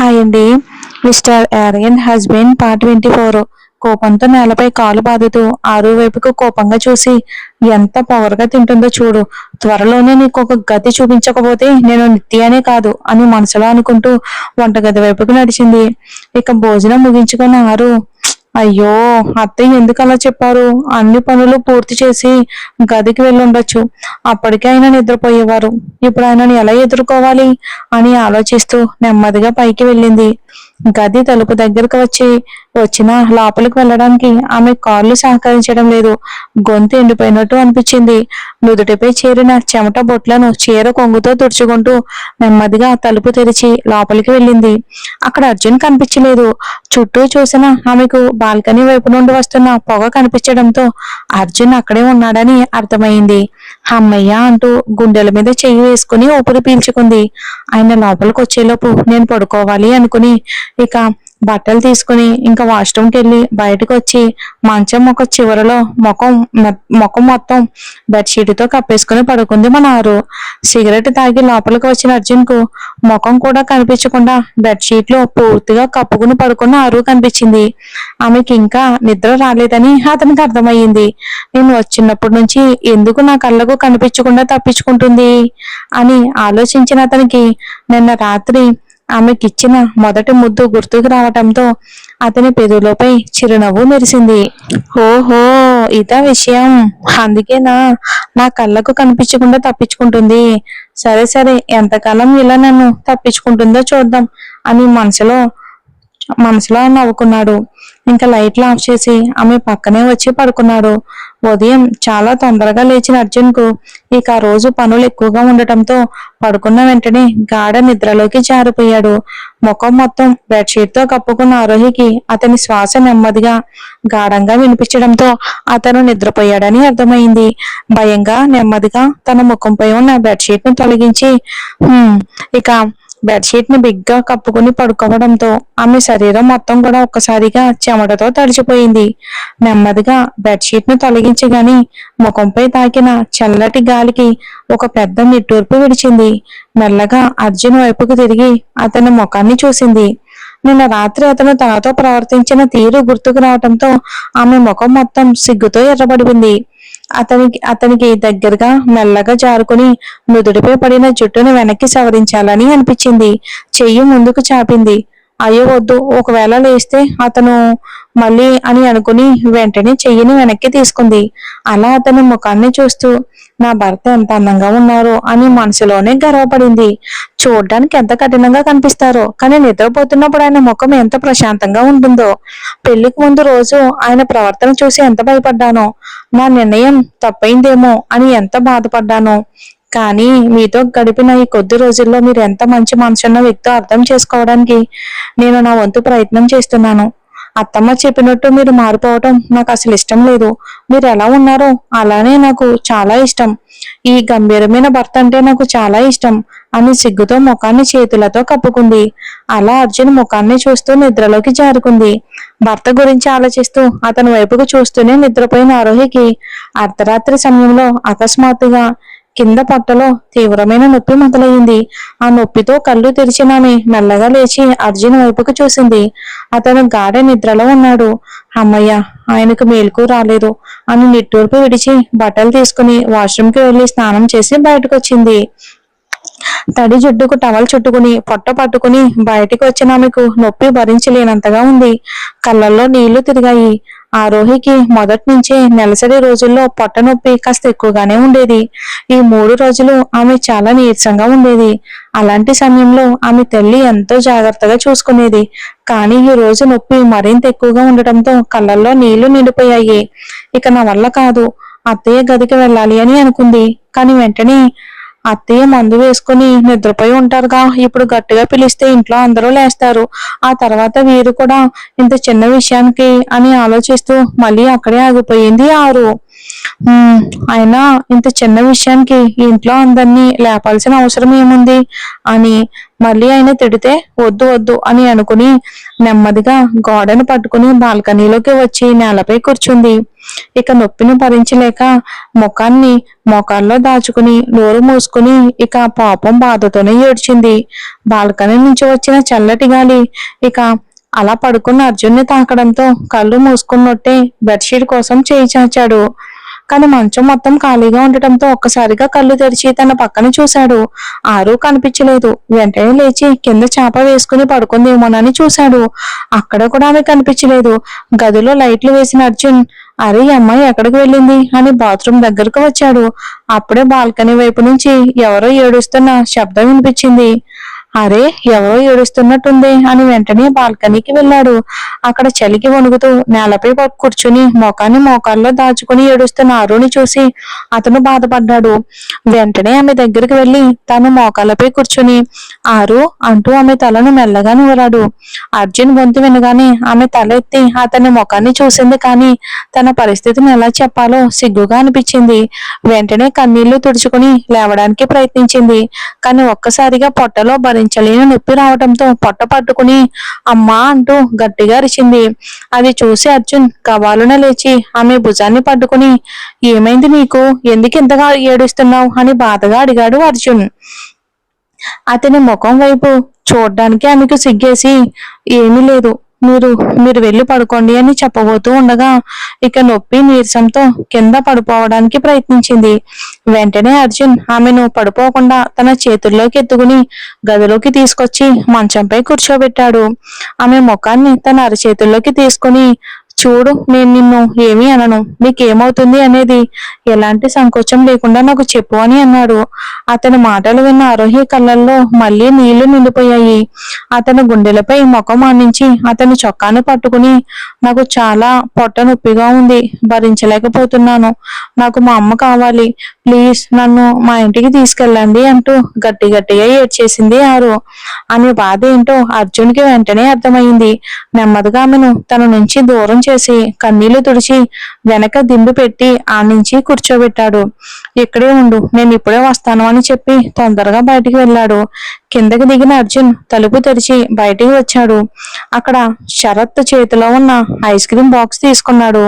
Hi అండి. Mister Arian husband part 24. కోపంతో నేలపై కాలు బాదుతూ ఆరు వైపుకు కోపంగా చూసి, ఎంత పొగరుగా తింటుందో చూడు, త్వరలోనే నీకు ఒక గతి చూపించకపోతే నేను నిత్యానే కాదు అని మనసులో అనుకుంటూ వంటగది వైపుకు నడిచింది. ఇక భోజనం ముగించుకున్న ఆరు, అయ్యో, అత్తయ్య ఎందుకు అలా చెప్పారు? అన్ని పనులు పూర్తి చేసి గదికి వెళ్ళుండొచ్చు. అప్పటికే ఆయన నిద్రపోయేవారు. ఇప్పుడు ఆయనను ఎలా ఎదుర్కోవాలి అని ఆలోచిస్తూ నెమ్మదిగా పైకి వెళ్ళింది. గది తలుపు దగ్గరకు వచ్చినా లోపలికి వెళ్ళడానికి ఆమె కాళ్ళు సహకరించడం లేదు. గొంతు ఎండిపోయినట్టు అనిపించింది. నుదుటిపై చేరిన చెమట బొట్లను చీర కొంగుతో తుడుచుకుంటూ నెమ్మదిగా తలుపు తెరిచి లోపలికి వెళ్ళింది. అక్కడ అర్జున్ కనిపించలేదు. చుట్టూ చూసిన ఆమెకు బాల్కనీ వైపు నుండి వస్తున్న పొగ కనిపించడంతో అర్జున్ అక్కడే ఉన్నాడని అర్థమైంది. అమ్మయ్య అంటూ గుండెల మీద చెయ్యి వేసుకుని ఊపిరి పీల్చుకుంది. ఆయన లోపలికి వచ్చేలోపు నేను పడుకోవాలి అనుకుని ఇక బట్టలు తీసుకుని ఇంకా వాష్రూమ్కి వెళ్ళి బయటకు వచ్చి మంచం ఒక చివరలో ముఖం మొత్తం బెడ్షీట్తో కప్పేసుకుని పడుకుంది మన ఆరు. సిగరెట్ తాగి లోపలికి వచ్చిన అర్జున్ కు ముఖం కూడా కనిపించకుండా బెడ్షీట్ లో పూర్తిగా కప్పుకుని పడుకున్న ఆరు కనిపించింది. ఆమెకి ఇంకా నిద్ర రాలేదని అతనికి అర్థమయ్యింది. నేను వచ్చినప్పటి నుంచి ఎందుకు నా కళ్ళకు కనిపించకుండా తప్పించుకుంటుంది అని ఆలోచించిన అతనికి నిన్న రాత్రి ఆమెకిచ్చిన మొదటి ముద్దు గుర్తుకు రావటంతో అతని పెదవులపై చిరునవ్వు మెరిసింది. ఓహో, ఇదా విషయం. అందుకేనా నా కళ్ళకు కనిపించకుండా తప్పించుకుంటుంది. సరే సరే, ఎంతకాలం ఇలా నన్ను తప్పించుకుంటుందో చూద్దాం అని మనసులో నవ్వుకున్నాడు. ఇంకా లైట్లు ఆఫ్ చేసి ఆమె పక్కనే వచ్చి పడుకున్నాడు. ఉదయం చాలా తొందరగా లేచిన అర్జున్ కు ఇక ఆ రోజు పనులు ఎక్కువగా ఉండటంతో పడుకున్న వెంటనే గాఢ నిద్రలోకి జారిపోయాడు. ముఖం మొత్తం బెడ్షీట్ తో కప్పుకున్న ఆరోహికి అతని శ్వాస నెమ్మదిగా గాఢంగా వినిపించడంతో అతను నిద్రపోయాడని అర్థమైంది. భయంగా నెమ్మదిగా తన ముఖంపై ఉన్న బెడ్షీట్ ను తొలగించి ఇక బెడ్షీట్ ని బిగ్గా కప్పుకుని పడుకోవడంతో ఆమె శరీరం మొత్తం కూడా ఒక్కసారిగా చెమటతో తడిచిపోయింది. నెమ్మదిగా బెడ్షీట్ ను తొలగించగాని ముఖంపై తాకిన చల్లటి గాలికి ఒక పెద్ద నిట్టూర్పు విడిచింది. మెల్లగా అర్జున్ వైపుకు తిరిగి అతని ముఖాన్ని చూసింది. నిన్న రాత్రి అతను తనతో ప్రవర్తించిన తీరు గుర్తుకు రావడంతో ఆమె ముఖం మొత్తం సిగ్గుతో ఎర్రబడింది. అతనికి దగ్గరగా మెల్లగా జారుకుని నుదుటిపై పడిన జుట్టును వెనక్కి సవరించాలని అనిపించింది. చెయ్యి ముందుకు చాపింది. అయ్యో వద్దు, ఒకవేళ లేస్తే అతను మళ్ళీ అని అనుకుని వెంటనే చెయ్యిని వెనక్కి తీసుకుంది. అలా అతని ముఖాన్ని చూస్తూ నా భర్త ఎంత అందంగా ఉన్నారో అని మనసులోనే గర్వపడింది. చూడ్డానికి ఎంత కఠినంగా కనిపిస్తారో, కానీ నిద్రపోతున్నప్పుడు ఆయన ముఖం ఎంత ప్రశాంతంగా ఉంటుందో. పెళ్లికి ముందు రోజు ఆయన ప్రవర్తన చూసి ఎంత భయపడ్డానో, నా నిర్ణయం తప్పైందేమో అని ఎంత బాధపడ్డానో. కానీ మీతో గడిపిన ఈ కొద్ది రోజుల్లో మీరు ఎంత మంచి మనసున్న వ్యక్తో అర్థం చేసుకోవడానికి నేను నా వంతు ప్రయత్నం చేస్తున్నాను. అత్తమ్మ చెప్పినట్టు మీరు మారిపోవటం నాకు అసలు ఇష్టం లేదు. మీరు ఎలా ఉన్నారో అలానే నాకు చాలా ఇష్టం. ఈ గంభీరమైన భర్త అంటే నాకు చాలా ఇష్టం అని సిగ్గుతో ముఖాన్ని చేతులతో కప్పుకుంది. అలా అర్జున్ ముఖాన్ని చూస్తూ నిద్రలోకి జారుకుంది. భర్త గురించి ఆలోచిస్తూ అతని వైపుకు చూస్తూనే నిద్రపోయిన ఆరోహికి అర్ధరాత్రి సమయంలో అకస్మాత్తుగా కింద పొట్టలో తీవ్రమైన నొప్పి మొదలయ్యింది. ఆ నొప్పితో కళ్ళు తెరిచిన ఆమె మెల్లగా లేచి అర్జున్ వైపుకు చూసింది. అతను గాఢ నిద్రలో ఉన్నాడు. అమ్మయ్య, ఆయనకు మేలుకు రాలేదు అని నిట్టూర్పు విడిచి బట్టలు తీసుకుని వాష్రూమ్కి వెళ్లి స్నానం చేసి బయటకు వచ్చింది. తడి జుట్టుకు టవల్ చుట్టుకుని పొట్ట పట్టుకుని బయటికి వచ్చిన ఆమెకు నొప్పి భరించలేనంతగా ఉంది. కళ్ళల్లో నీళ్లు తిరిగాయి. ఆరోహికి మొదటి నుంచే నెలసరి రోజుల్లో పొట్ట నొప్పి కాస్త ఎక్కువగానే ఉండేది. ఈ 3 రోజులు ఆమె చాలా నీరసంగా ఉండేది. అలాంటి సమయంలో ఆమె తల్లి ఎంతో జాగ్రత్తగా చూసుకునేది. కానీ ఈ రోజు నొప్పి మరింత ఎక్కువగా ఉండటంతో కళ్ళల్లో నీళ్లు నిండిపోయాయి. ఇక నా వల్ల కాదు, అత్తయ్య గదికి వెళ్ళాలి అని అనుకుంది. కానీ వెంటనే అత్తయ్య మందు వేసుకుని నిద్రపోయి ఉంటారుగా, ఇప్పుడు గట్టిగా పిలిస్తే ఇంట్లో అందరూ లేస్తారు. ఆ తర్వాత వీరు కూడా ఇంత చిన్న విషయానికి అని ఆలోచిస్తూ మళ్ళీ అక్కడే ఆగిపోయింది ఆరు. "ఉమ్, అయినా ఇంత చిన్న విషయానికి ఇంట్లో అందరినీ లేపాల్సిన అవసరం ఏముంది" అని మళ్ళీ ఆయన తిడితే వద్దు వద్దు అని అనుకుని నెమ్మదిగా గోడను పట్టుకుని బాల్కనీలోకి వచ్చి నేలపై కూర్చుంది. ఇక నొప్పిని భరించలేక ముఖాన్ని మోకాల్లో దాచుకుని నోరు మూసుకుని ఇక పాపం బాధతోనే ఏడ్చింది. బాల్కనీ నుంచి వచ్చిన చల్లటి గాలి ఇక అలా పడుకున్న అర్జున్ని తాకడంతో కళ్ళు మూసుకున్నట్టే బెడ్షీట్ కోసం చేయి చాచాడు. కానీ మంచం మొత్తం ఖాళీగా ఉండటంతో ఒక్కసారిగా కళ్ళు తెరిచి తన పక్కన చూశాడు. ఆరు కనిపించలేదు. వెంటనే లేచి కింద చాప వేసుకుని పడుకుందేమోనని చూశాడు. అక్కడ కూడా ఆమె కనిపించలేదు. గదిలో లైట్లు వేసిన అర్జున్ అరే ఈ అమ్మాయి ఎక్కడికి వెళ్ళింది అని బాత్రూమ్ దగ్గరకు వచ్చాడు. అప్పుడే బాల్కనీ వైపు నుంచి ఎవరో ఏడుస్తున్న శబ్దం వినిపించింది. అరే ఎవరో ఏడుస్తున్నట్టుంది అని వెంటనే బాల్కనీకి వెళ్ళాడు. అక్కడ చలికి వణుకుతూ నేలపై కూర్చుని ముఖాన్ని మోకాల్లో దాచుకుని ఏడుస్తున్న ఆరుని చూసి అతను బాధపడ్డాడు. వెంటనే ఆమె దగ్గరికి వెళ్లి తను మోకాళ్ళపై కూర్చుని ఆరు అంటూ ఆమె తలను మెల్లగా నివరాడు. అర్జున్ గొంతు వినగానే ఆమె తల ఎత్తి అతని ముఖాన్ని చూసింది. కానీ తన పరిస్థితిని ఎలా చెప్పాలో సిగ్గుగా అనిపించింది. వెంటనే కన్నీళ్లు తుడుచుకుని లేవడానికి ప్రయత్నించింది. కానీ ఒక్కసారిగా పొట్టలో భరించలేని నొప్పి రావడంతో పొట్ట పట్టుకుని అమ్మా అంటూ గట్టిగా అరిచింది. అది చూసి అర్జున్ గబాలున లేచి ఆమె భుజాన్ని పట్టుకుని ఏమైంది నీకు, ఎందుకు ఇంతగా ఏడుస్తున్నావు అని బాధగా అడిగాడు అర్జున్. అతని ముఖం వైపు చూడ్డానికి ఆమెకు సిగ్గేసి ఏమీ లేదు, మీరు మీరు వెళ్ళి పడుకోండి అని చెప్పబోతూ ఉండగా ఇక నొప్పి నీరసంతో కింద పడిపోవడానికి ప్రయత్నించింది. వెంటనే అర్జున్ ఆమెను పడిపోకుండా తన చేతుల్లోకి ఎత్తుకుని గదిలోకి తీసుకొచ్చి మంచంపై కూర్చోబెట్టాడు. ఆమె ముఖాన్ని తన అరచేతుల్లోకి తీసుకుని చూడు, నేను నిన్ను ఏమీ అనను, నీకేమవుతుంది అనేది ఎలాంటి సంకోచం లేకుండా నాకు చెప్పు అని అన్నాడు. అతని మాటలు విన్న ఆరోహి కళ్ళల్లో మళ్ళీ నీళ్లు నిండిపోయాయి. అతని గుండెలపై ముఖం ఆనించి అతని చొక్కాను పట్టుకుని నాకు చాలా పొట్ట నొప్పిగా ఉంది, భరించలేకపోతున్నాను, నాకు మా అమ్మ కావాలి, ప్లీజ్ నన్ను మా ఇంటికి తీసుకెళ్ళండి అంటూ గట్టి గట్టిగా ఏడ్చేసింది ఆరు. ఆమె బాధ ఏంటో అర్జున్కి వెంటనే అర్థమైంది. నెమ్మదిగా ఆమెను తన నుంచి దూరం చేసి కన్నీళ్లు తుడిచి వెనక దిండు పెట్టి ఆనించి కూర్చోబెట్టాడు. ఇక్కడే ఉండు, నేను ఇప్పుడే వస్తాను అని చెప్పి తొందరగా బయటికి వెళ్ళాడు. కిందకి దిగిన అర్జున్ తలుపు తెరిచి బయటికి వచ్చాడు. అక్కడ శరత్ చేతిలో ఉన్న ఐస్ క్రీమ్ బాక్స్ తీసుకున్నాడు.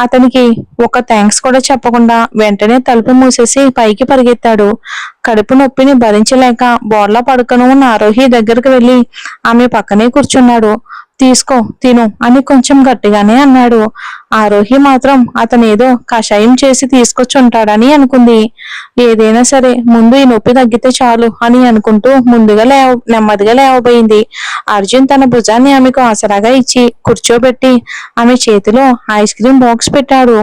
అతనికి ఒక థ్యాంక్స్ కూడా చెప్పకుండా వెంటనే తలుపు మూసేసి పైకి పరిగెత్తాడు. కడుపు నొప్పిని భరించలేక బోర్లా పడుకొని ఉన్న ఆరోహి దగ్గరకు వెళ్లి ఆమె పక్కనే కూర్చున్నాడు. తీసుకో తిను అని కొంచెం గట్టిగానే అన్నాడు. ఆరోహి మాత్రం అతనేదో కషాయం చేసి తీసుకొచ్చి ఉంటాడని అనుకుంది. ఏదైనా సరే ముందు ఈ నొప్పి తగ్గితే చాలు అని అనుకుంటూ ముందుగా నెమ్మదిగా లేవబోయింది. అర్జున్ తన భుజాన్ని ఆమెకు ఆసరాగా ఇచ్చి కూర్చోబెట్టి ఆమె చేతిలో ఐస్ క్రీమ్ బాక్స్ పెట్టాడు.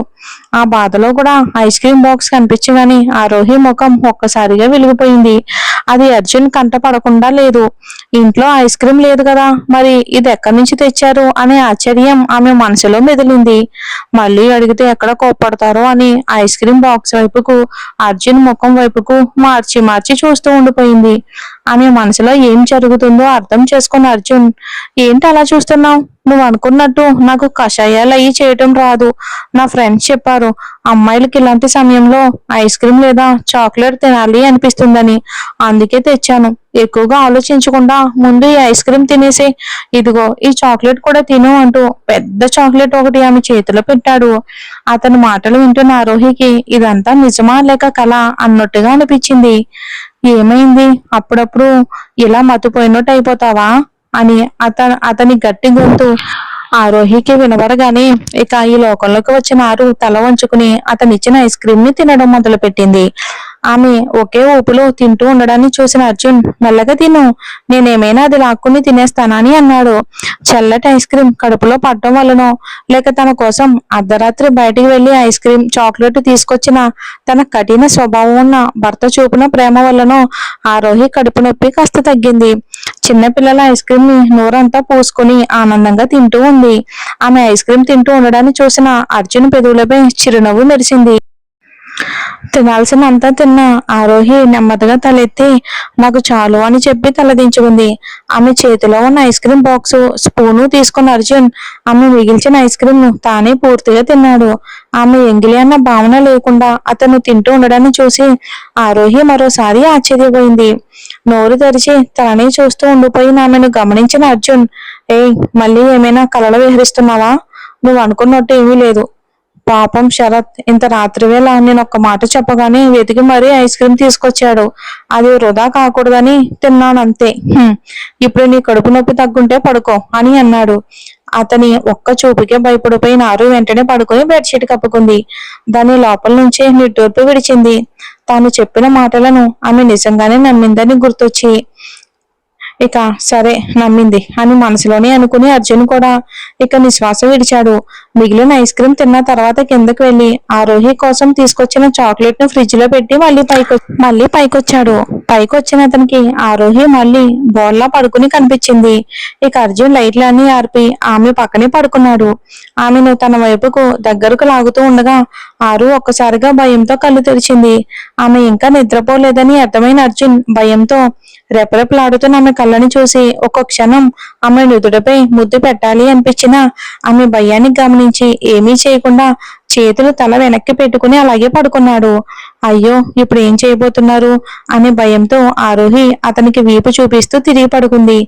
ఆ బాధలో కూడా ఐస్ క్రీమ్ బాక్స్ కనిపించగానే ఆరోహి ముఖం ఒక్కసారిగా వెలిగిపోయింది. అది అర్జున్ కంట పడకుండా లేదు. ఇంట్లో ఐస్ క్రీమ్ లేదు కదా, మరి ఇది ఎక్కడి నుంచి తెచ్చారు అనే ఆశ్చర్యం ఆమె మనసులో మెదిలింది. మళ్ళీ అడిగితే ఎక్కడ కోప్పడతారో అని ఐస్ క్రీమ్ బాక్స్ వైపుకు అర్జున్ ముఖం వైపుకు మార్చి మార్చి చూస్తూ ఉండిపోయింది. ఆమె మనసులో ఏం జరుగుతుందో అర్థం చేసుకున్న అర్జున్ ఏంటి అలా చూస్తున్నావు, నువ్వు అనుకున్నట్టు నాకు కషాయాలు అయ్యి చేయటం రాదు. నా ఫ్రెండ్స్ చెప్పారు అమ్మాయిలకి ఇలాంటి సమయంలో ఐస్ క్రీమ్ లేదా చాక్లెట్ తినాలి అనిపిస్తుందని, అందుకే తెచ్చాను. ఎక్కువగా ఆలోచించకుండా ముందు ఈ ఐస్ క్రీమ్ తినేసి ఇదిగో ఈ చాక్లెట్ కూడా తిను అంటూ పెద్ద చాక్లెట్ ఒకటి ఆమె చేతిలో పెట్టాడు. అతని మాటలు వింటున్న ఆరోహికి ఇదంతా నిజమా లేక కల అన్నట్టుగా అనిపించింది. ఏమైంది, అప్పుడప్పుడు ఇలా మతిపోయినట్టు అయిపోతావా అని అతని గట్టి గొంతు ఆరోహికి వినబడగానే ఇక ఈ లోకంలోకి వచ్చిన ఆరు తల వంచుకుని అతనిచ్చిన ఐస్ క్రీమ్ ని తినడం మొదలు పెట్టింది. ఆమె ఒకే ఊపులో తింటూ ఉండడాన్ని చూసిన అర్జున్ మెల్లగా తిను, నేనేమైనా అది లాక్కుని తినేస్తానని అన్నాడు. చల్లటి ఐస్ క్రీమ్ కడుపులో పడటం వల్లనో లేక తన కోసం అర్ధరాత్రి బయటికి వెళ్లి ఐస్ క్రీమ్ చాక్లెట్ తీసుకొచ్చిన తన కఠిన స్వభావం ఉన్న భర్త చూపిన ప్రేమ వల్లనో ఆరోహి కడుపు నొప్పి కాస్త తగ్గింది. చిన్నపిల్లల ఐస్ క్రీమ్ ని నోరంతా పూసుకుని ఆనందంగా తింటూ ఉంది. ఆమె ఐస్ క్రీమ్ తింటూ ఉండడాన్ని చూసిన అర్జున్ పెదవులపై చిరునవ్వు మెరిసింది. తినాల్సినంతా తిన్న ఆరోహి నెమ్మదిగా తలెత్తి నాకు చాలు అని చెప్పి తలదించుకుంది. ఆమె చేతిలో ఉన్న ఐస్ క్రీం బాక్సు స్పూను తీసుకున్న అర్జున్ ఆమె మిగిల్చిన ఐస్ క్రీం ను తానే పూర్తిగా తిన్నాడు. ఆమె ఎంగిలి అన్న భావన లేకుండా అతను తింటూ ఉండడాన్ని చూసి ఆరోహి మరోసారి ఆశ్చర్యపోయింది. నోరు తెరిచి తనని చూస్తూ ఉండిపోయిన ఆమెను గమనించిన అర్జున్, ఏయ్, మళ్ళీ ఏమైనా కలలు విహరిస్తున్నావా? నువ్వు అనుకున్నట్టు ఏమీ లేదు. పాపం శరత్ ఇంత రాత్రివేళ నేను ఒక్క మాట చెప్పగానే వెతికి మరీ ఐస్ క్రీం తీసుకొచ్చాడు. అది వృధా కాకూడదని తిన్నానంతే. ఇప్పుడు నీ కడుపు నొప్పి తగ్గుంటే పడుకో అని అన్నాడు. అతని ఒక్క చూపుకే భయపడిపోయిన ఆరు వెంటనే పడుకొని బెడ్షీట్ కప్పుకుంది. దాని లోపల నుంచే నిట్టూర్పు విడిచింది. తాను చెప్పిన మాటలను ఆమె నిజంగానే నమ్మిందని గుర్తొచ్చి, ఇక సరే, నమ్మింది అని మనసులోనే అనుకుని అర్జున్ కూడా ఇక నిశ్వాస విడిచాడు. మిగిలిన ఐస్ క్రీం తిన్న తర్వాత కిందకి వెళ్లి ఆరోహి కోసం తీసుకొచ్చిన చాక్లెట్ ను ఫ్రిడ్జ్ లో పెట్టి మళ్ళీ పైకొచ్చాడు. పైకొచ్చిన అతనికి ఆరోహి మళ్ళీ బోర్లా పడుకుని కనిపించింది. ఇక అర్జున్ లైట్లన్నీ ఆర్పి ఆమె పక్కనే పడుకున్నాడు. ఆమెను తన వైపుకు దగ్గరకు లాగుతూ ఉండగా ఆరు ఒక్కసారిగా భయంతో కళ్ళు తెరిచింది. ఆమె ఇంకా నిద్రపోలేదని అర్థమైన అర్జున్ భయంతో రెపరెపలాడుతున్న ఆమె కళ్ళని చూసి ఒక్క క్షణం ఆమె నుదుటిపై ముద్దు పెట్టాలి అనిపించినా ఆమె భయాన్ని గమనించి ఏమీ చేయకుండా చేతులు తల వెనక్కి పెట్టుకుని అలాగే పడుకున్నాడు. అయ్యో, ఇప్పుడు ఏం చేయబోతున్నారు అనే భయంతో ఆరోహి అతనికి వీపు చూపిస్తూ తిరిగి పడుకుంది.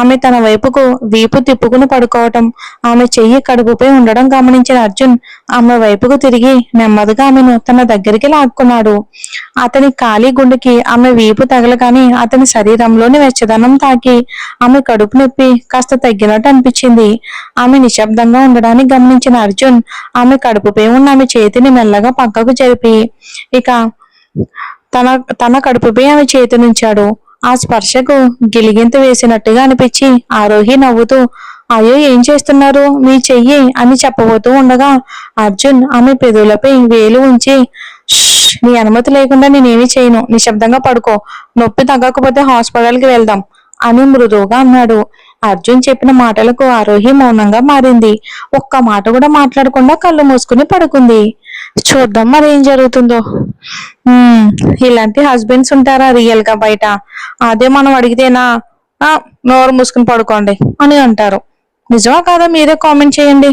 ఆమె తన వైపుకు వీపు తిప్పుకుని పడుకోవటం, ఆమె చెయ్యి కడుపుపై ఉండడం గమనించిన అర్జున్ ఆమె వైపుకు తిరిగి నెమ్మదిగా ఆమెను తన దగ్గరికి లాక్కున్నాడు. అతని ఖాళీ గుండెకి ఆమె వీపు తగలగానే అతని శరీరంలోని వెచ్చదనం తాకి ఆమె కడుపు నొప్పి కాస్త తగ్గినట్టు అనిపించింది. ఆమె నిశ్శబ్దంగా ఉండడాన్ని గమనించిన అర్జున్ ఆమె కడుపుపై ఉన్న ఆమె చేతిని మెల్లగా పక్కకు జరిపి ఇక తన తన కడుపుపై ఆమె చేతి నుంచాడు. ఆ స్పర్శకు గిలిగింత వేసినట్టుగా అనిపించి ఆరోహి నవ్వుతూ, అయ్యో, ఏం చేస్తున్నారు, మీ చెయ్యి అని చెప్పబోతూ ఉండగా అర్జున్ ఆమె పెదవులపై వేలు ఉంచి, నీ అనుమతి లేకుండా నేనేమి చేయను, నిశ్శబ్దంగా పడుకో, నొప్పి తగ్గకపోతే హాస్పిటల్కి వెళ్దాం అని మృదువుగా అన్నాడు. అర్జున్ చెప్పిన మాటలకు ఆరోహి మౌనంగా మారింది. ఒక్క మాట కూడా మాట్లాడకుండా కళ్ళు మూసుకుని పడుకుంది. చూద్దాం మరి ఏం జరుగుతుందో. ఇలాంటి హస్బెండ్స్ ఉంటారా రియల్ గా బయట? అదే మనం అడిగితేనా, నోరు మూసుకుని పడుకోండి అని అంటారు. నిజమా కాదా మీరే కామెంట్ చేయండి.